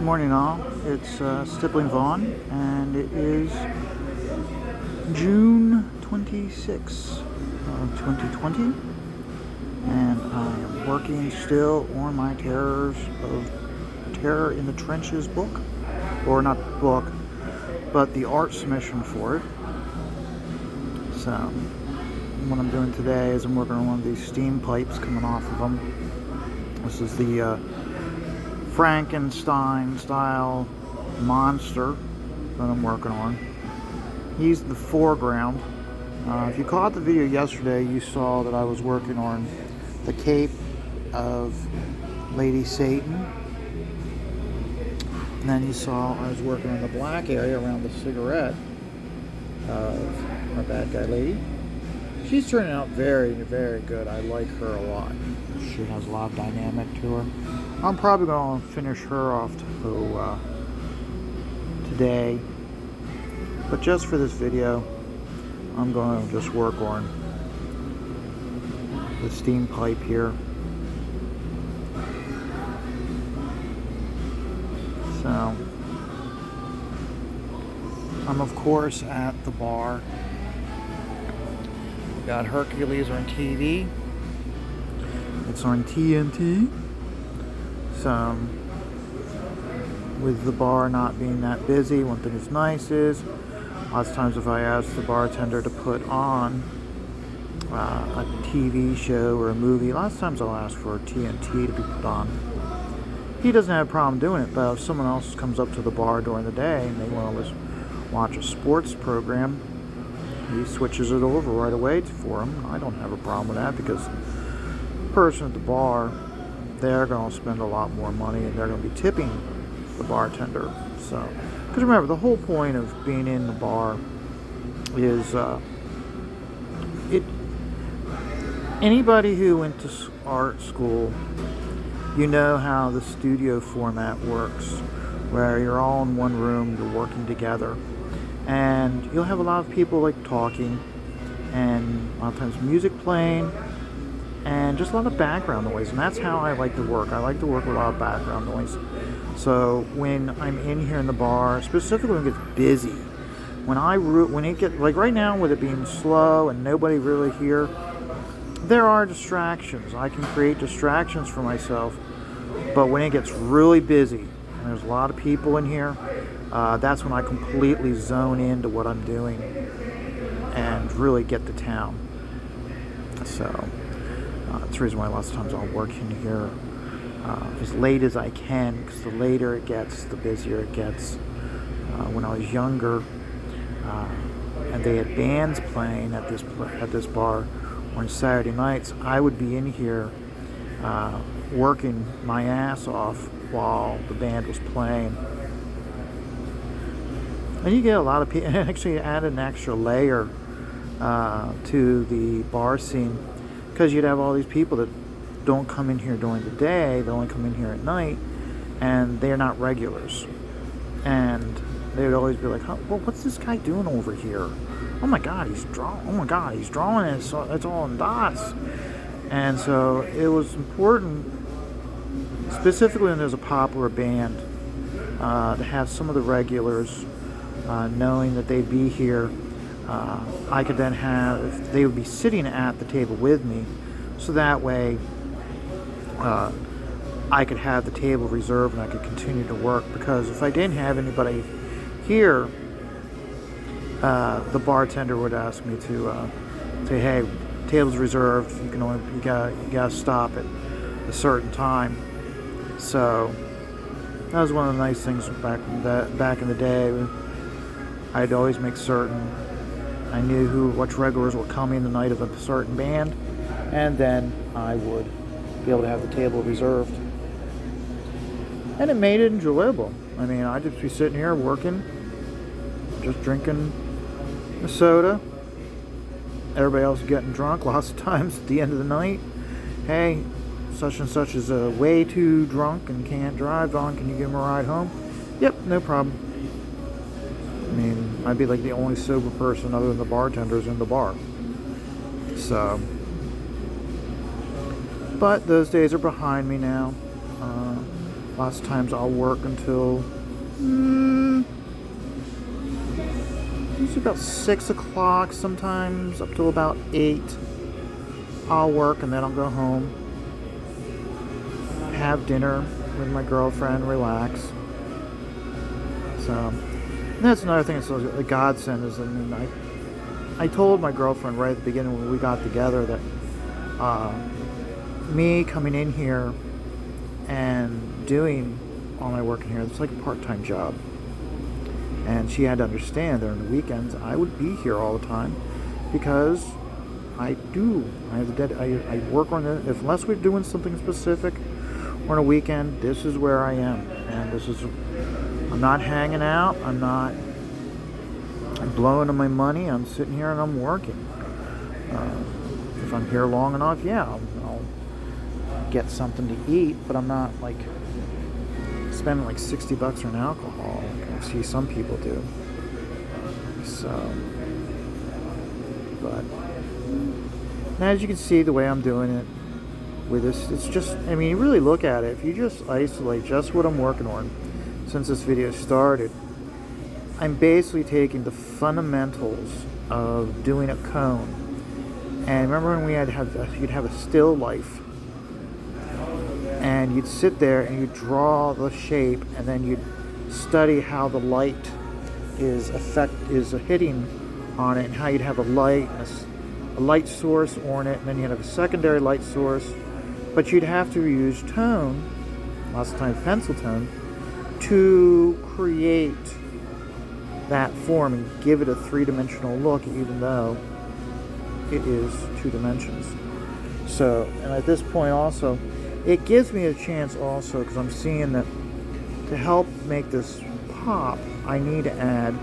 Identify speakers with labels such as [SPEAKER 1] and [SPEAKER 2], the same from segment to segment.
[SPEAKER 1] Morning all, it's Stippling Vaughn, and it is June 26, 2020, and I am working still on my Terror in the Trenches book, or not book, but the art submission for it. So, what I'm doing today is I'm working on one of these steam pipes coming off of them. This is the Frankenstein style monster that I'm working on. He's the foreground. If you caught the video yesterday, you saw that I was working on the cape of Lady Satan, and then you saw I was working on the black area around the cigarette of our bad guy lady. She's turning out very, very good. I like her a lot. She has a lot of dynamic to her. I'm probably going to finish her off today, but just for this video, I'm going to just work on the steam pipe here. So, I'm of course at the bar. We got Hercules on TV. It's on TNT. So, with the bar not being that busy, one thing that's nice is lots of times if I ask the bartender to put on a TV show or a movie, lots of times I'll ask for TNT to be put on. He doesn't have a problem doing it, but if someone else comes up to the bar during the day and they want to watch a sports program, he switches it over right away for them. I don't have a problem with that because the person at the bar, they're going to spend a lot more money and they're going to be tipping the bartender. So, because remember, the whole point of being in the bar is anybody who went to art school, you know how the studio format works, where you're all in one room, you're working together, and you'll have a lot of people like talking, and a lot of times music playing, and just a lot of background noise, and that's how I like to work. I like to work with a lot of background noise. So when I'm in here in the bar, specifically when it gets busy, when it gets, like right now with it being slow and nobody really here, there are distractions. I can create distractions for myself, but when it gets really busy and there's a lot of people in here, that's when I completely zone into what I'm doing and really get to town. So that's the reason why lots of times I'll work in here as late as I can, because the later it gets, the busier it gets. When I was younger, and they had bands playing at this bar on Saturday nights, I would be in here working my ass off while the band was playing. And you get a lot of people, and actually add an extra layer to the bar scene, because you'd have all these people that don't come in here during the day, they only come in here at night, and they're not regulars. And they would always be like, well, what's this guy doing over here? Oh my God, he's drawing. Oh my God, he's drawing it. It's all in dots. And so it was important, specifically when there's a popular band, to have some of the regulars knowing that they'd be here. I could then if they would be sitting at the table with me, so that way I could have the table reserved and I could continue to work. Because if I didn't have anybody here, the bartender would ask me to say, "Hey, table's reserved. You gotta stop at a certain time." So that was one of the nice things back in the day. I'd always make certain I knew which regulars were coming the night of a certain band, and then I would be able to have the table reserved. And it made it enjoyable. I mean, I'd just be sitting here working, just drinking a soda. Everybody else getting drunk. Lots of times at the end of the night, "Hey, such and such is way too drunk and can't drive. On, can you give him a ride home?" "Yep, no problem." I mean, I'd be like the only sober person other than the bartenders in the bar. So, but those days are behind me now. Lots of times I'll work until usually about 6 o'clock, sometimes up till about 8. I'll work and then I'll go home, have dinner with my girlfriend, relax. So that's another thing that's a godsend is, I told my girlfriend right at the beginning when we got together that me coming in here and doing all my work in here, it's like a part-time job. And she had to understand that on the weekends I would be here all the time because I work on it. Unless we're doing something specific on a weekend, this is where I am. And I'm not hanging out. I'm blowing on my money. I'm sitting here and I'm working. If I'm here long enough, I'll get something to eat, but I'm not like spending like $60 on alcohol like I see some people do. So, but as you can see, the way I'm doing it with this, it's just, you really look at it, if you just isolate just what I'm working on since this video started, I'm basically taking the fundamentals of doing a cone. And remember when you'd have a still life, and you'd sit there and you'd draw the shape, and then you'd study how the light is hitting on it, and how you'd have a light source on it, and then you'd have a secondary light source, but you'd have to use tone, lots of times pencil tone, to create that form and give it a three-dimensional look, even though it is 2 dimensions. So, and at this point also, it gives me a chance also, because I'm seeing that to help make this pop, I need to add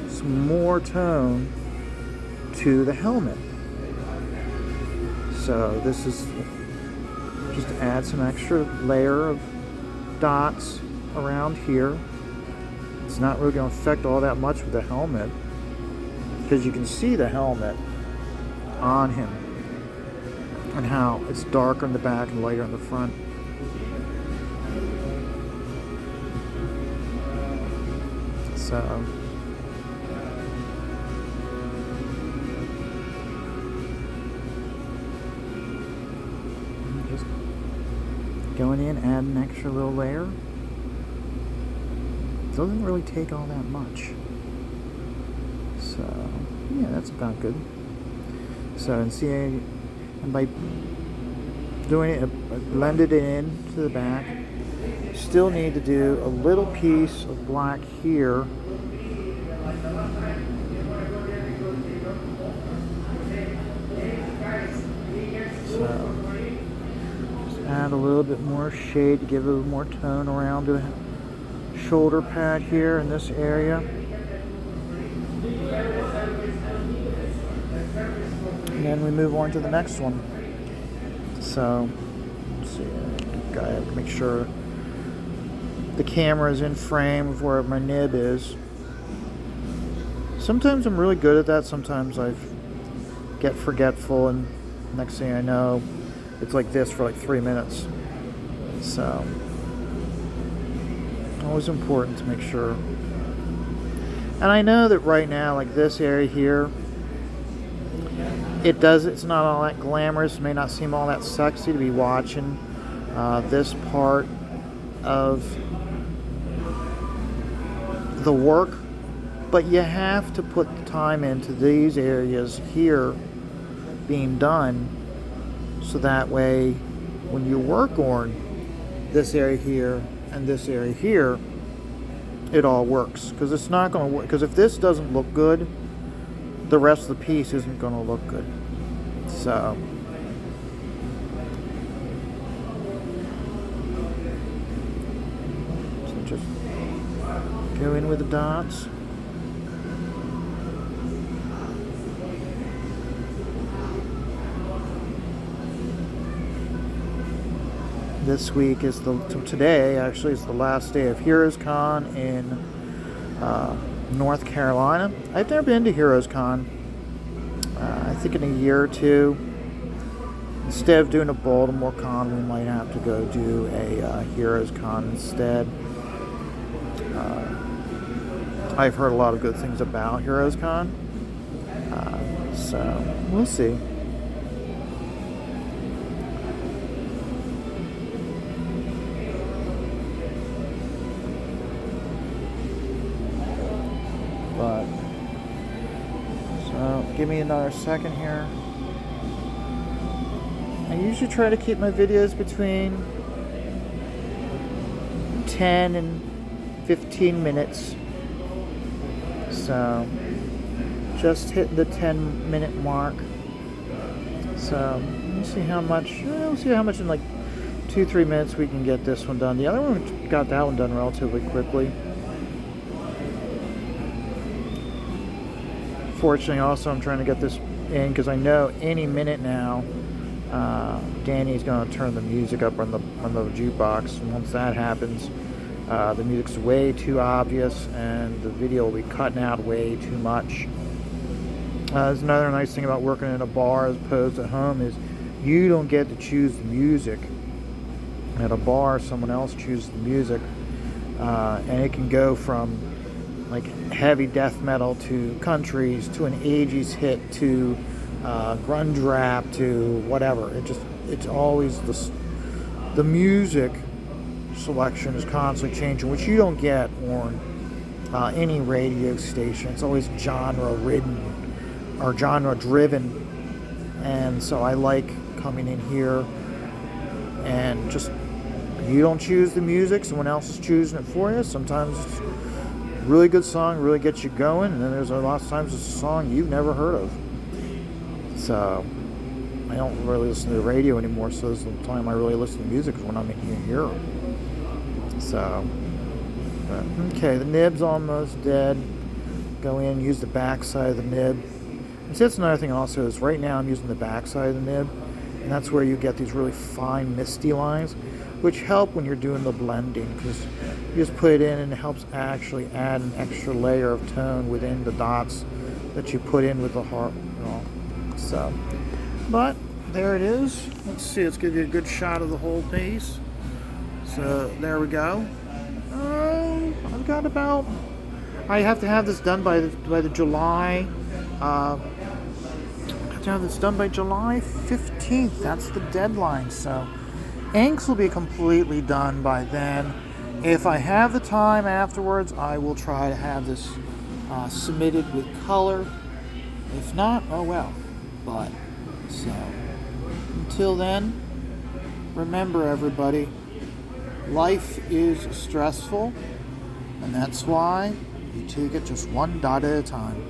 [SPEAKER 1] some more tone to the helmet. So this is just to add some extra layer of dots around here. It's not really going to affect all that much with the helmet, because you can see the helmet on him and how it's darker in the back and lighter in the front. So just going in, add an extra little layer. Doesn't really take all that much. So yeah, that's about good. So, and see, and by doing it, I blended it into the back. Still need to do a little piece of black here. So, just add a little bit more shade to give a little more tone around the shoulder pad here in this area. And then we move on to the next one. So, let's see, gotta make sure the camera is in frame of where my nib is. Sometimes I'm really good at that, sometimes I get forgetful, and next thing I know, it's like this for like 3 minutes. So, always important to make sure. And I know that right now, like this area here, it's not all that glamorous, may not seem all that sexy to be watching this part of the work, but you have to put the time into these areas here being done, so that way when you work on this area here and this area here, it all works. Because it's not going to work, because if this doesn't look good, the rest of the piece isn't going to look good. So just go in with the dots. This week is today actually is the last day of Heroes Con in North Carolina. I've never been to Heroes Con. I think in a year or two, instead of doing a Baltimore con, we might have to go do a Heroes Con instead. I've heard a lot of good things about Heroes Con, so we'll see. But so give me another second here. I usually try to keep my videos between 10 and 15 minutes. So just hit the 10-minute mark. So we'll see how much in like 2-3 minutes we can get this one done. The other one got that one done relatively quickly. Fortunately, also I'm trying to get this in because I know any minute now Danny's going to turn the music up on the jukebox, and once that happens, the music's way too obvious and the video will be cutting out way too much. There's another nice thing about working in a bar as opposed to home is you don't get to choose the music. At a bar, someone else chooses the music, and it can go from like heavy death metal to countries to an 80s hit to grunge rap to whatever. It's always the music selection is constantly changing, which you don't get on any radio station. It's always genre ridden or genre driven, and so I like coming in here and just you don't choose the music, someone else is choosing it for you. Sometimes it's a really good song, really gets you going, and then there's a lot of times it's a song you've never heard of. So I don't really listen to the radio anymore, so this is the time I really listen to music is when I'm in here. So, okay, the nib's almost dead. Go in, use the back side of the nib. And see, that's another thing also is right now I'm using the back side of the nib, and that's where you get these really fine misty lines, which help when you're doing the blending because you just put it in and it helps actually add an extra layer of tone within the dots that you put in with the heart. So, but there it is. Let's see, let's give you a good shot of the whole piece. So there we go. I've got about. I have to have this done by the July. I have to have this done by July 15th. That's the deadline. So inks will be completely done by then. If I have the time afterwards, I will try to have this submitted with color. If not, oh well. But so until then, remember everybody, life is stressful, and that's why you take it just one dot at a time.